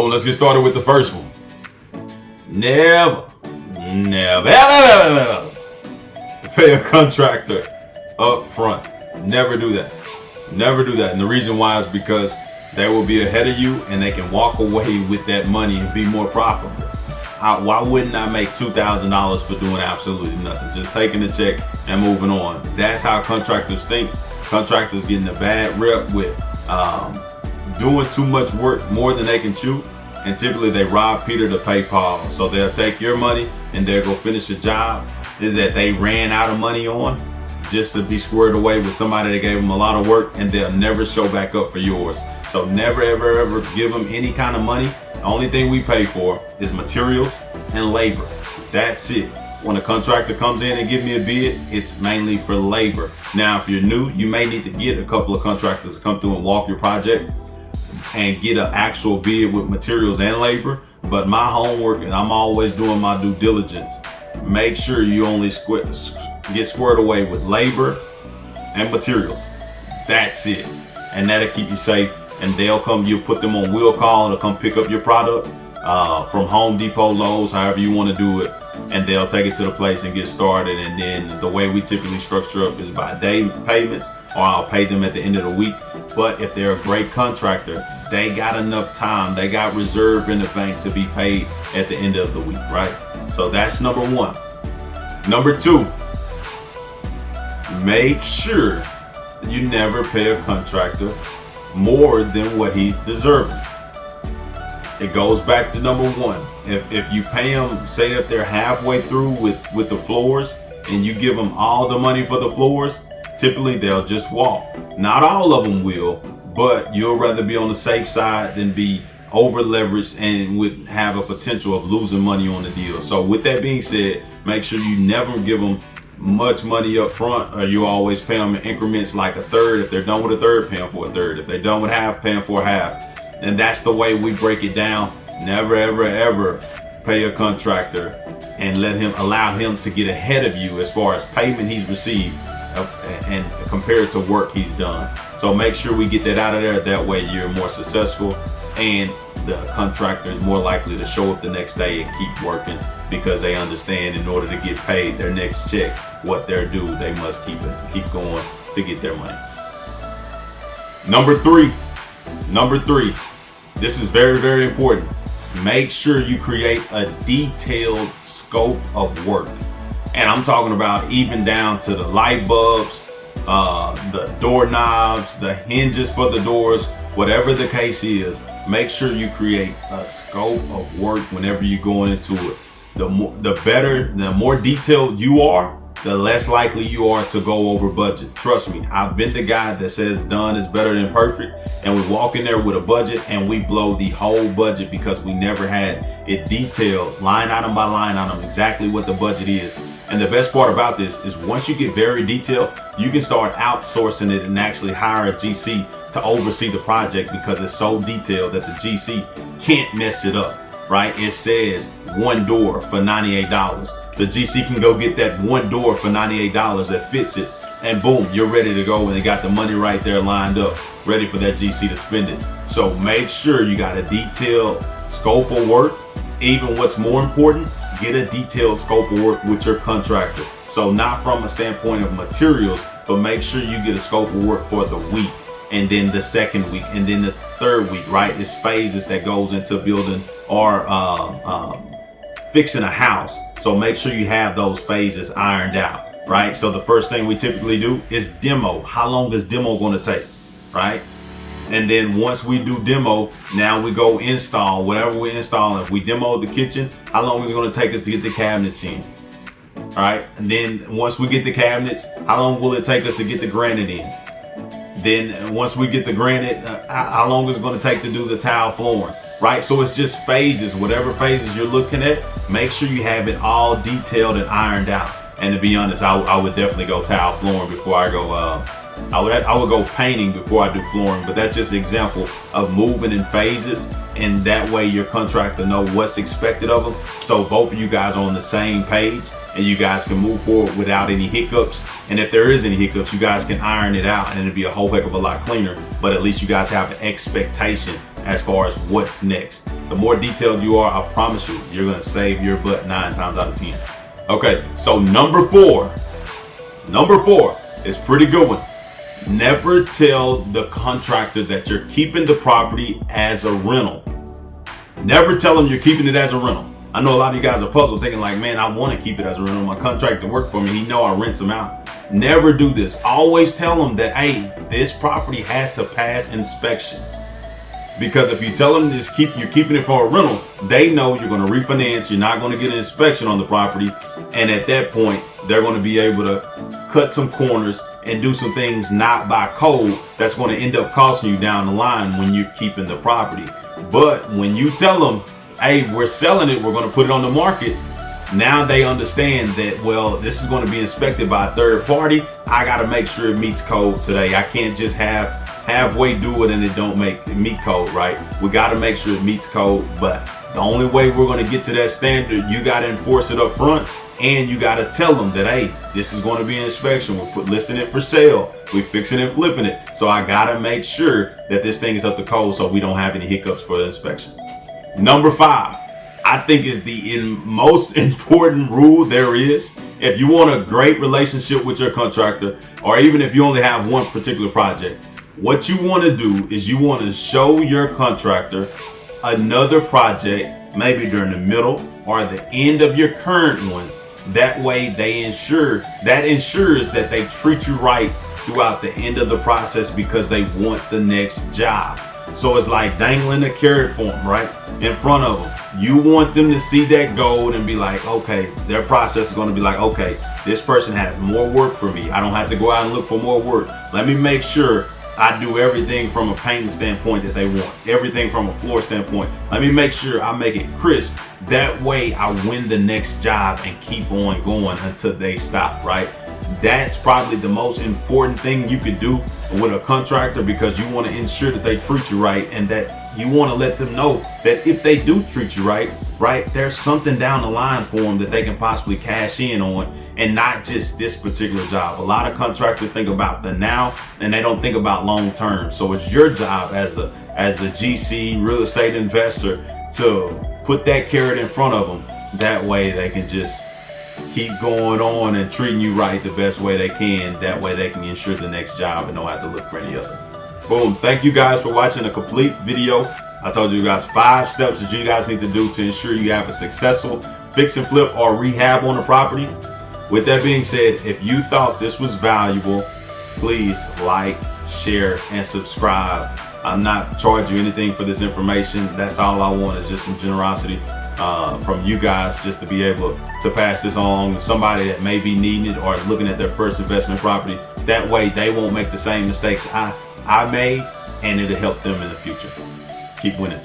Boom, let's get started with the first one. Never pay a contractor up front. Never do that. Never do that. And the reason why is because they will be ahead of you and they can walk away with that money and be more profitable. Why wouldn't I make $2,000 for doing absolutely nothing? Just taking the check and moving on. That's how contractors think. Contractors getting a bad rep with doing too much work, more than they can chew. And typically they rob Peter to pay Paul. So they'll take your money and they'll go finish a job that they ran out of money on just to be squared away with somebody that gave them a lot of work, and they'll never show back up for yours. So never, ever, ever give them any kind of money. The only thing we pay for is materials and labor. That's it. When a contractor comes in and give me a bid, it's mainly for labor. Now, if you're new, you may need to get a couple of contractors to come through and walk your project and get an actual bid with materials and labor. But my homework, and I'm always doing my due diligence, make sure you only get squared away with labor and materials. That's it. And that'll keep you safe. And they'll come, you put them on wheel call, and they'll come pick up your product from Home Depot, Lowe's, however you want to do it. And they'll take it to the place and get started. And then the way we typically structure up is by day payments, or I'll pay them at the end of the week. But if they're a great contractor, they got enough time, they got reserve in the bank to be paid at the end of the week, right? So that's number one. Number two, make sure you never pay a contractor more than what he's deserving. It goes back to number one. If you pay them, say if they're halfway through with the floors and you give them all the money for the floors, typically they'll just walk. Not all of them will, but you'll rather be on the safe side than be over leveraged and would have a potential of losing money on the deal. So with that being said, make sure you never give them much money up front, or you always pay them in increments, like a third. If they're done with a third, pay them for a third. If they're done with half, pay them for half. And that's the way we break it down. Never, ever, ever pay a contractor and allow him to get ahead of you as far as payment he's received and compared to work he's done. So make sure we get that out of there. That way you're more successful, and the contractor is more likely to show up the next day and keep working, because they understand in order to get paid their next check, what they're due, they must keep going to get their money. Number three, this is very, very important. Make sure you create a detailed scope of work. And I'm talking about even down to the light bulbs, the doorknobs, the hinges for the doors, whatever the case is. Make sure you create a scope of work whenever you're going into it. The more detailed you are, the less likely you are to go over budget. Trust me, I've been the guy that says done is better than perfect, and we walk in there with a budget and we blow the whole budget because we never had it detailed, line item by line item, exactly what the budget is. And the best part about this is once you get very detailed, you can start outsourcing it and actually hire a GC to oversee the project, because it's so detailed that the GC can't mess it up, right? It says one door for $98. The GC can go get that one door for $98 that fits it, and boom, you're ready to go, and they got the money right there lined up, ready for that GC to spend it. So make sure you got a detailed scope of work. Even what's more important, get a detailed scope of work with your contractor. So not from a standpoint of materials, but make sure you get a scope of work for the week, and then the second week, and then the third week, right? It's phases that goes into building or fixing a house. So make sure you have those phases ironed out, right? So the first thing we typically do is demo. How long is demo going to take, right? And then once we do demo, now we go install whatever we install. If we demo the kitchen, how long is it going to take us to get the cabinets in? All right. And then once we get the cabinets, how long will it take us to get the granite in? Then once we get the granite, how long is it going to take to do the tile flooring? Right? So it's just phases. Whatever phases you're looking at, make sure you have it all detailed and ironed out. And to be honest, I would definitely go tile flooring before I go. I would go painting before I do flooring. But that's just an example of moving in phases, and that way your contractor know what's expected of them. So both of you guys are on the same page, and you guys can move forward without any hiccups. And if there is any hiccups, you guys can iron it out, and it'll be a whole heck of a lot cleaner. But at least you guys have an expectation as far as what's next. the more detailed you are, I promise you, you're gonna save your butt 9 times out of 10. Okay, so number four is pretty good one. Never tell the contractor that you're keeping the property as a rental. Never tell them you're keeping it as a rental. I know a lot of you guys are puzzled thinking like, man, I want to keep it as a rental. My contractor work for me. He know I rent them out. Never do this. Always tell them that, hey, this property has to pass inspection. Because if you tell them you're keeping it for a rental, they know you're going to refinance. You're not going to get an inspection on the property. And at that point, they're going to be able to cut some corners and do some things not by code that's going to end up costing you down the line when you're keeping the property. But when you tell them, hey, we're selling it, we're going to put it on the market, now they understand that, well, this is going to be inspected by a third party. I got to make sure it meets code today. I can't just halfway do it and it don't meet code, right? We got to make sure it meets code. But the only way we're going to get to that standard, you got to enforce it up front. And you got to tell them that, hey, this is going to be an inspection. We're listing it for sale. We're fixing and flipping it. So I got to make sure that this thing is up to code so we don't have any hiccups for the inspection. Number 5, I think is the most important rule there is. If you want a great relationship with your contractor, or even if you only have one particular project, what you want to do is you want to show your contractor another project, maybe during the middle or the end of your current one. That way ensures that they treat you right throughout the end of the process because they want the next job. So it's like dangling a carrot for them right in front of them. You want them to see that gold and be like, okay, their process is going to be like, okay, this person has more work for me. I don't have to go out and look for more work. Let me make sure I do everything from a painting standpoint that they want, everything from a floor standpoint. Let me make sure I make it crisp. That way I win the next job and keep on going until they stop, right? That's probably the most important thing you could do with a contractor, because you want to ensure that they treat you right, and that you want to let them know that if they do treat you right, there's something down the line for them that they can possibly cash in on, and not just this particular job. A lot of contractors think about the now and they don't think about long term. So it's your job as the GC real estate investor to put that carrot in front of them. That way they can just keep going on and treating you right the best way they can. That way they can ensure the next job and don't have to look for any other. Boom. Thank you guys for watching a complete video. I told you guys 5 steps that you guys need to do to ensure you have a successful fix and flip or rehab on a property. With that being said, if you thought this was valuable, please like, share, and subscribe. I'm not charging you anything for this information. That's all I want, is just some generosity from you guys, just to be able to pass this on to somebody that may be needing it or looking at their first investment property. That way they won't make the same mistakes I made, and it'll help them in the future. Keep winning.